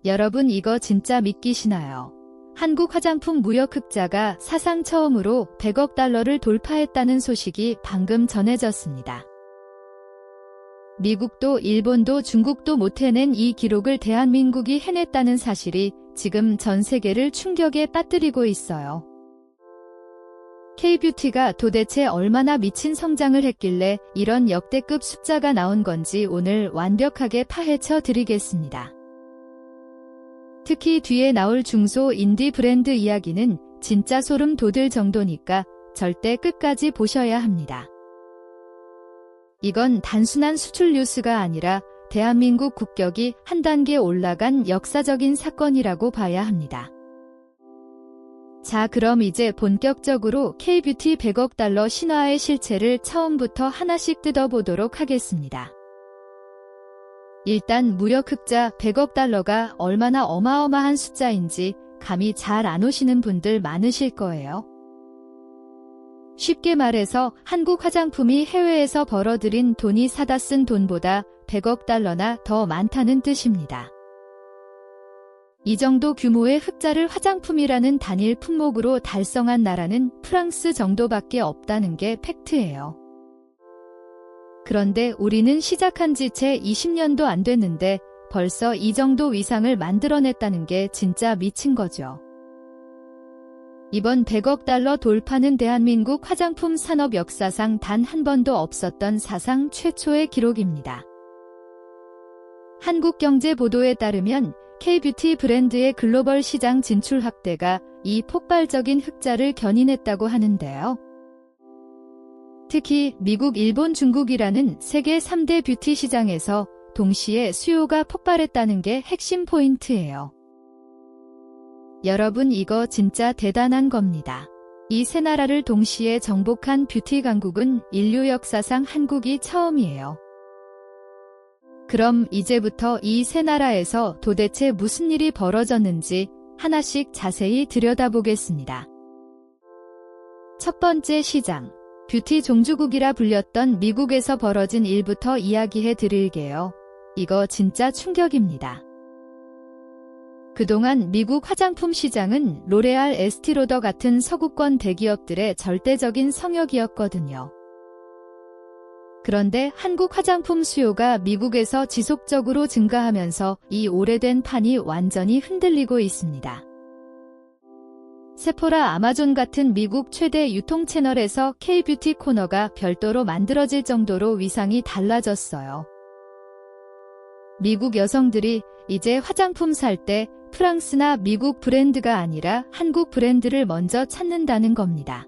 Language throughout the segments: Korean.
여러분 이거 진짜 믿기시나요? 한국 화장품 무역 흑자가 사상 처음으로 100억 달러를 돌파했다는 소식이 방금 전해졌습니다. 미국도 일본도 중국도 못 해낸 이 기록을 대한민국이 해냈다는 사실이 지금 전 세계를 충격에 빠뜨리고 있어요. K뷰티가 도대체 얼마나 미친 성장을 했길래 이런 역대급 숫자가 나온 건지 오늘 완벽하게 파헤쳐 드리겠습니다. 특히 뒤에 나올 중소 인디 브랜드 이야기는 진짜 소름 돋을 정도니까 절대 끝까지 보셔야 합니다. 이건 단순한 수출 뉴스가 아니라 대한민국 국격이 한 단계 올라간 역사적인 사건이라고 봐야 합니다. 자, 그럼 이제 본격적으로 K뷰티 100억 달러 신화의 실체를 처음부터 하나씩 뜯어보도록 하겠습니다. 일단 무역 흑자 100억 달러가 얼마나 어마어마한 숫자인지 감이 잘 안 오시는 분들 많으실 거예요. 쉽게 말해서 한국 화장품이 해외에서 벌어들인 돈이 사다 쓴 돈보다 100억 달러나 더 많다는 뜻입니다. 이 정도 규모의 흑자를 화장품이라는 단일 품목으로 달성한 나라는 프랑스 정도밖에 없다는 게 팩트예요. 그런데 우리는 시작한 지 채 20년도 안 됐는데 벌써 이 정도 위상을 만들어냈다는 게 진짜 미친 거죠. 이번 100억 달러 돌파는 대한민국 화장품 산업 역사상 단 한 번도 없었던 사상 최초의 기록입니다. 한국경제 보도에 따르면 K뷰티 브랜드의 글로벌 시장 진출 확대가 이 폭발적인 흑자를 견인했다고 하는데요. 특히 미국, 일본, 중국이라는 세계 3대 뷰티 시장에서 동시에 수요가 폭발했다는 게 핵심 포인트예요. 여러분 이거 진짜 대단한 겁니다. 이 세 나라를 동시에 정복한 뷰티 강국은 인류 역사상 한국이 처음이에요. 그럼 이제부터 이 세 나라에서 도대체 무슨 일이 벌어졌는지 하나씩 자세히 들여다보겠습니다. 첫 번째 시장, 뷰티 종주국이라 불렸던 미국에서 벌어진 일부터 이야기해 드릴게요. 이거 진짜 충격입니다. 그동안 미국 화장품 시장은 로레알, 에스티로더 같은 서구권 대기업들의 절대적인 성역이었거든요. 그런데 한국 화장품 수요가 미국에서 지속적으로 증가하면서 이 오래된 판이 완전히 흔들리고 있습니다. 세포라, 아마존 같은 미국 최대 유통 채널에서 K뷰티 코너가 별도로 만들어질 정도로 위상이 달라졌어요. 미국 여성들이 이제 화장품 살 때 프랑스나 미국 브랜드가 아니라 한국 브랜드를 먼저 찾는다는 겁니다.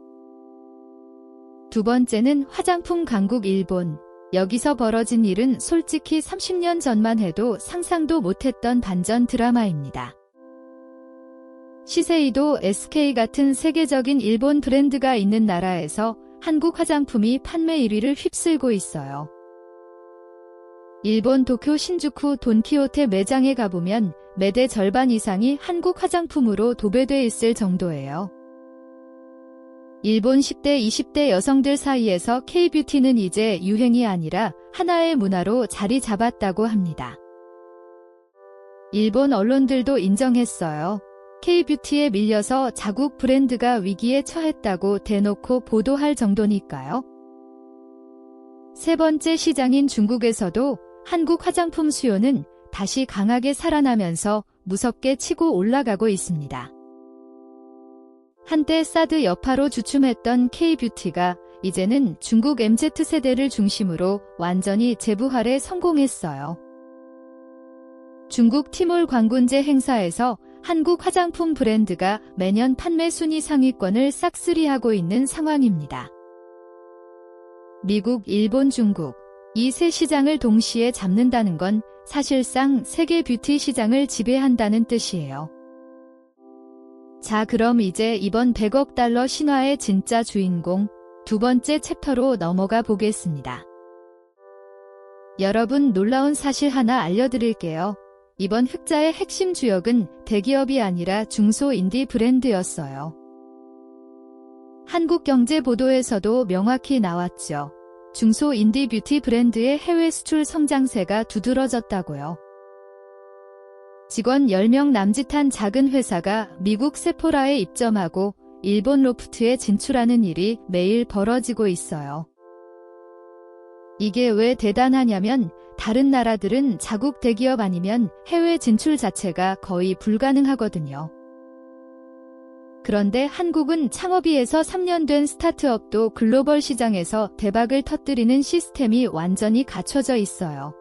두 번째는 화장품 강국 일본. 여기서 벌어진 일은 솔직히 30년 전만 해도 상상도 못했던 반전 드라마입니다. 시세이도, SK 같은 세계적인 일본 브랜드가 있는 나라에서 한국 화장품이 판매 1위를 휩쓸고 있어요. 일본 도쿄 신주쿠 돈키호테 매장에 가보면 매대 절반 이상이 한국 화장품으로 도배돼 있을 정도예요. 일본 10대, 20대 여성들 사이에서 K뷰티는 이제 유행이 아니라 하나의 문화로 자리 잡았다고 합니다. 일본 언론들도 인정했어요. K뷰티에 밀려서 자국 브랜드가 위기에 처했다고 대놓고 보도할 정도니까요. 세 번째 시장인 중국에서도 한국 화장품 수요는 다시 강하게 살아나면서 무섭게 치고 올라가고 있습니다. 한때 사드 여파로 주춤했던 K뷰티가 이제는 중국 MZ세대를 중심으로 완전히 재부활에 성공했어요. 중국 티몰 광군제 행사에서 한국 화장품 브랜드가 매년 판매 순위 상위권을 싹쓸이하고 있는 상황입니다. 미국, 일본, 중국, 이 세 시장을 동시에 잡는다는 건 사실상 세계 뷰티 시장을 지배한다는 뜻이에요. 자, 그럼 이제 이번 100억 달러 신화의 진짜 주인공 두 번째 챕터로 넘어가 보겠습니다. 여러분 놀라운 사실 하나 알려드릴게요. 이번 흑자의 핵심 주역은 대기업이 아니라 중소 인디 브랜드였어요. 한국경제 보도에서도 명확히 나왔죠. 중소 인디 뷰티 브랜드의 해외 수출 성장세가 두드러졌다고요. 직원 10명 남짓한 작은 회사가 미국 세포라에 입점하고 일본 로프트에 진출하는 일이 매일 벌어지고 있어요. 이게 왜 대단하냐면 다른 나라들은 자국 대기업 아니면 해외 진출 자체가 거의 불가능하거든요. 그런데 한국은 창업이에서 3년 된 스타트업도 글로벌 시장에서 대박을 터뜨리는 시스템이 완전히 갖춰져 있어요.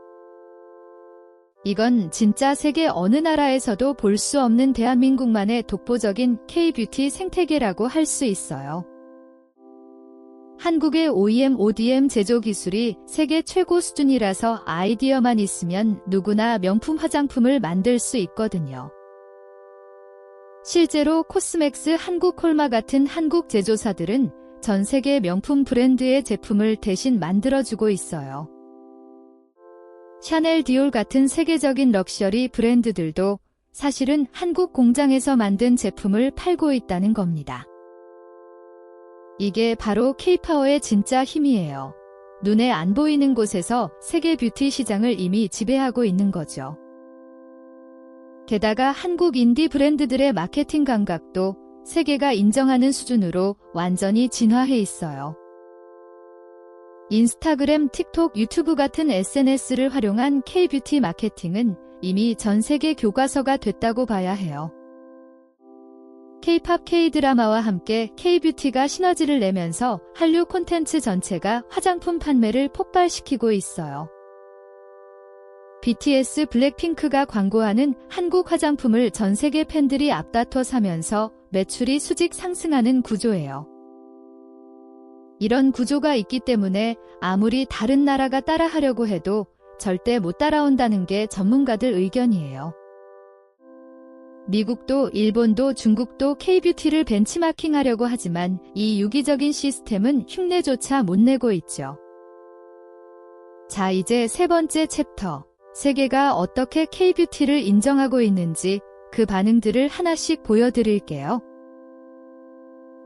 이건 진짜 세계 어느 나라에서도 볼 수 없는 대한민국만의 독보적인 K-뷰티 생태계라고 할 수 있어요. 한국의 OEM, ODM 제조 기술이 세계 최고 수준이라서 아이디어만 있으면 누구나 명품 화장품을 만들 수 있거든요. 실제로 코스맥스, 한국콜마 같은 한국 제조사들은 전 세계 명품 브랜드의 제품을 대신 만들어주고 있어요. 샤넬, 디올 같은 세계적인 럭셔리 브랜드들도 사실은 한국 공장에서 만든 제품을 팔고 있다는 겁니다. 이게 바로 K-파워의 진짜 힘이에요. 눈에 안 보이는 곳에서 세계 뷰티 시장을 이미 지배하고 있는 거죠. 게다가 한국 인디 브랜드들의 마케팅 감각도 세계가 인정하는 수준으로 완전히 진화해 있어요. 인스타그램, 틱톡, 유튜브 같은 SNS를 활용한 K-뷰티 마케팅은 이미 전 세계 교과서가 됐다고 봐야 해요. K-팝, K-드라마와 함께 K-뷰티가 시너지를 내면서 한류 콘텐츠 전체가 화장품 판매를 폭발시키고 있어요. BTS, 블랙핑크가 광고하는 한국 화장품을 전 세계 팬들이 앞다퉈 사면서 매출이 수직 상승하는 구조예요. 이런 구조가 있기 때문에 아무리 다른 나라가 따라하려고 해도 절대 못 따라온다는 게 전문가들 의견이에요. 미국도 일본도 중국도 K-뷰티를 벤치마킹하려고 하지만 이 유기적인 시스템은 흉내조차 못 내고 있죠. 자, 이제 세 번째 챕터. 세계가 어떻게 K-뷰티를 인정하고 있는지 그 반응들을 하나씩 보여드릴게요.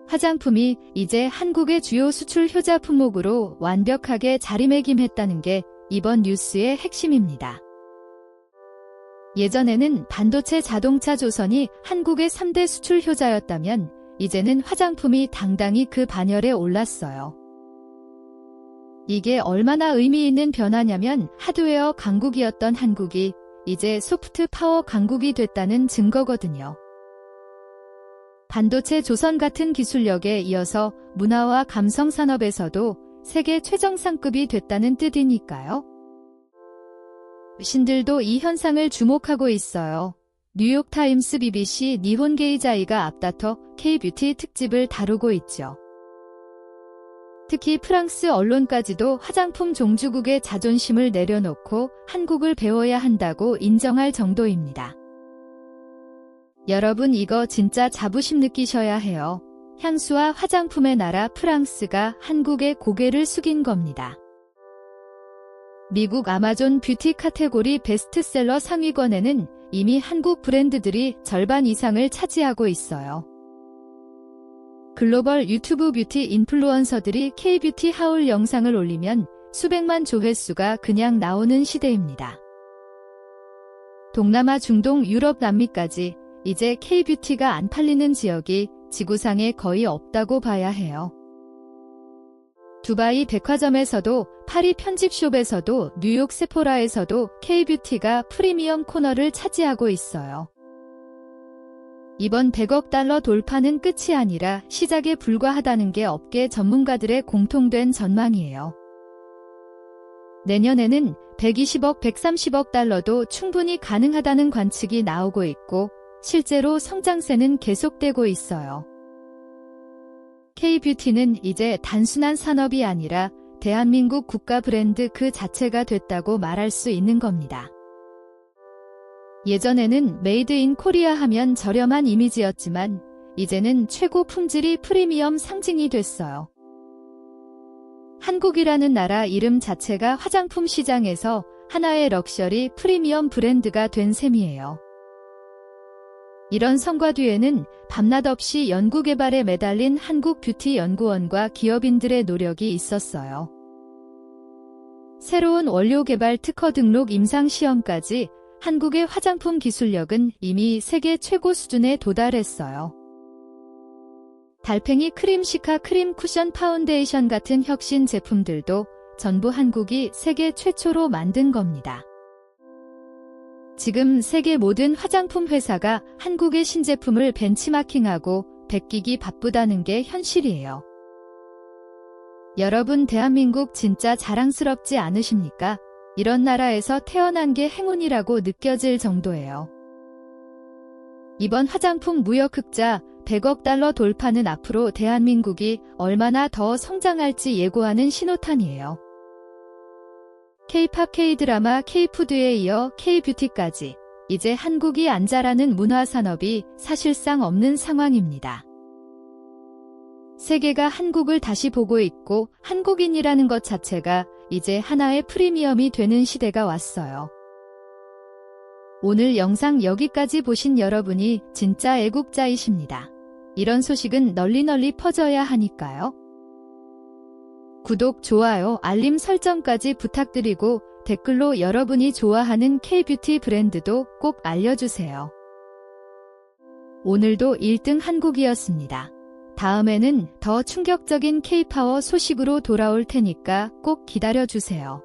화장품이 이제 한국의 주요 수출 효자 품목으로 완벽하게 자리매김했다는 게 이번 뉴스의 핵심입니다. 예전에는 반도체, 자동차, 조선이 한국의 3대 수출 효자였다면 이제는 화장품이 당당히 그 반열에 올랐어요. 이게 얼마나 의미 있는 변화냐면 하드웨어 강국이었던 한국이 이제 소프트 파워 강국이 됐다는 증거거든요. 반도체, 조선 같은 기술력에 이어서 문화와 감성 산업에서도 세계 최정상급이 됐다는 뜻이니까요. 신들도 이 현상을 주목하고 있어요. 뉴욕타임스, BBC, 니혼게이자이가 앞다퉈 K-뷰티 특집을 다루고 있죠. 특히 프랑스 언론까지도 화장품 종주국의 자존심을 내려놓고 한국을 배워야 한다고 인정할 정도입니다. 여러분, 이거 진짜 자부심 느끼셔야 해요. 향수와 화장품의 나라 프랑스가 한국에 고개를 숙인 겁니다. 미국 아마존 뷰티 카테고리 베스트셀러 상위권에는 이미 한국 브랜드들이 절반 이상을 차지하고 있어요. 글로벌 유튜브 뷰티 인플루언서들이 K-뷰티 하울 영상을 올리면 수백만 조회수가 그냥 나오는 시대입니다. 동남아, 중동, 유럽, 남미까지 이제 K-뷰티가 안 팔리는 지역이 지구상에 거의 없다고 봐야 해요. 두바이 백화점에서도, 파리 편집숍에서도, 뉴욕 세포라에서도 K-뷰티가 프리미엄 코너를 차지하고 있어요. 이번 100억 달러 돌파는 끝이 아니라 시작에 불과하다는 게 업계 전문가들의 공통된 전망이에요. 내년에는 120억, 130억 달러도 충분히 가능하다는 관측이 나오고 있고 실제로 성장세는 계속되고 있어요. K-뷰티는 이제 단순한 산업이 아니라 대한민국 국가 브랜드 그 자체가 됐다고 말할 수 있는 겁니다. 예전에는 메이드 인 코리아 하면 저렴한 이미지였지만 이제는 최고 품질이 프리미엄 상징이 됐어요. 한국이라는 나라 이름 자체가 화장품 시장에서 하나의 럭셔리 프리미엄 브랜드가 된 셈이에요. 이런 성과 뒤에는 밤낮 없이 연구개발에 매달린 한국 뷰티 연구원과 기업인들의 노력이 있었어요. 새로운 원료 개발, 특허 등록, 임상 시험까지 한국의 화장품 기술력은 이미 세계 최고 수준에 도달했어요. 달팽이 크림시카 크림 쿠션 파운데이션 같은 혁신 제품들도 전부 한국이 세계 최초로 만든 겁니다. 지금 세계 모든 화장품 회사가 한국의 신제품을 벤치마킹하고 베끼기 바쁘다는 게 현실이에요. 여러분, 대한민국 진짜 자랑스럽지 않으십니까? 이런 나라에서 태어난 게 행운이라고 느껴질 정도예요. 이번 화장품 무역 흑자 100억 달러 돌파는 앞으로 대한민국이 얼마나 더 성장할지 예고하는 신호탄이에요. K-팝, K-드라마, K-푸드에 이어 K-뷰티까지 이제 한국이 안 자라는 문화산업이 사실상 없는 상황입니다. 세계가 한국을 다시 보고 있고 한국인이라는 것 자체가 이제 하나의 프리미엄이 되는 시대가 왔어요. 오늘 영상 여기까지 보신 여러분이 진짜 애국자이십니다. 이런 소식은 널리 퍼져야 하니까요. 구독, 좋아요, 알림 설정까지 부탁드리고 댓글로 여러분이 좋아하는 K-뷰티 브랜드도 꼭 알려주세요. 오늘도 1등 한국이었습니다. 다음에는 더 충격적인 K-파워 소식으로 돌아올 테니까 꼭 기다려주세요.